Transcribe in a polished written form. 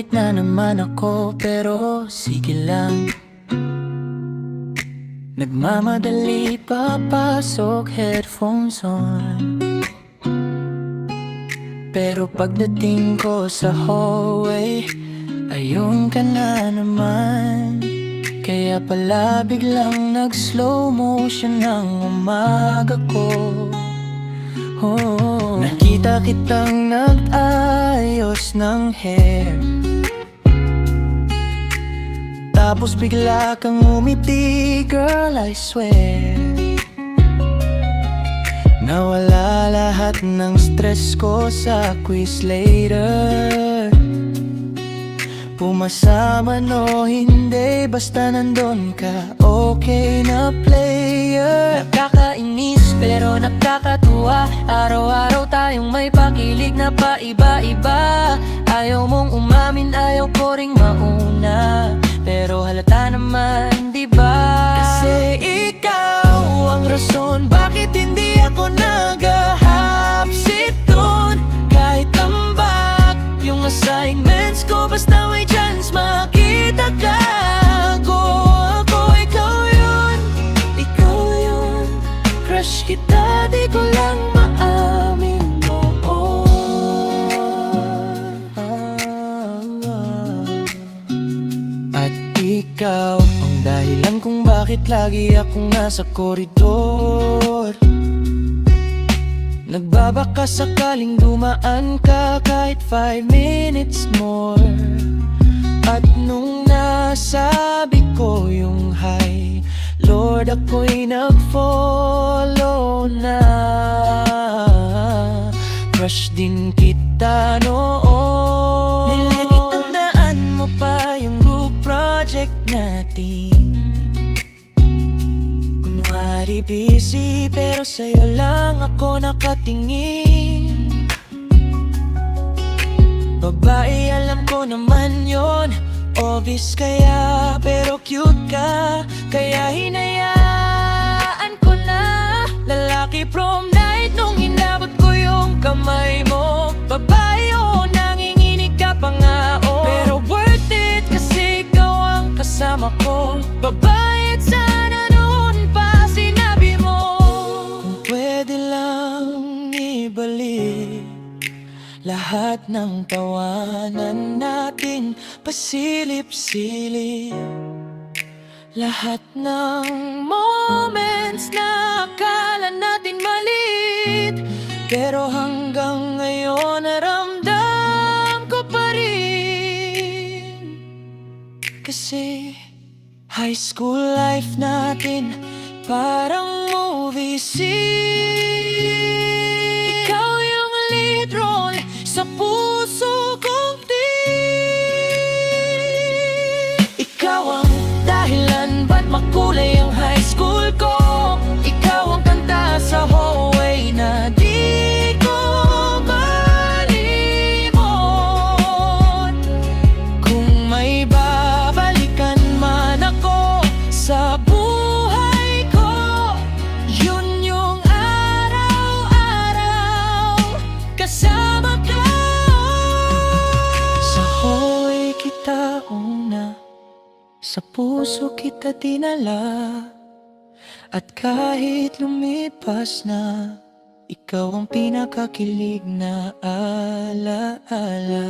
late na naman ako, pero sige lang. Nagmamadali papasok, headphones on. Pero pagdating ko sa hallway, ayun ka na naman. Kaya pala biglang nag-slow motion ang umaga ko. Nakita kitang nag-ayos ng hair, tapos bigla kang umiti, girl, I swear. Nawala lahat ng stress ko sa quiz later. Pumasa man o hindi, basta nandun ka, okay na player. Nakakainis pero nakakatuwa, araw-araw tayong may pakilig na paiba-iba. Ayaw mong umamin, ayaw ko ring mauna, pero halata naman, di ba? Kasi ikaw ang rason bakit hindi ako nag-hapsit dun. Kahit tambak yung assignments ko, basta may chance makita ka. Ako, ikaw yun. Crush kita, di ko lang maamin mo. At ikaw ang dahilan kung bakit lagi akong nasa koridor. Nagbabaka sakaling dumaan ka kahit 5 minutes more. At nung nasabi ko yung hi, Lord, ako'y nag-follow na. Crush din kita noon. Nilitandaan mo pa yung group project natin. Kunwari busy pero sa'yo lang ako nakatingin. Babae, alam ko naman yon, obvious kaya, pero cute ka, kaya hinayaan ko na. Lalaki prom night nung inabot ko yung kamay mo. Babae, oo, nanginginig ka pa nga, oh. Pero worth it kasi ikaw ang kasama ko. Babae, at sana noon pa sinabi mo, kung pwede lang ibalik lahat ng tawanan natin, pasilip-silip. Lahat ng moments na akala natin maliit, pero hanggang ngayon naramdam ko pa rin. Kasi high school life natin parang movie scene. Ikaw yung lead role sa puso kong team. Ikaw ang dahilan ba't makulay ang high school ko. Ikaw ang kanta sa hallway na di ko malimot. Kung may babalikan man ako sa buhay ko, yun yung araw-araw kasama ka. Sa hallway kita una, sa puso kita dinala. At kahit lumipas na, ikaw ang pinakakilig na alaala.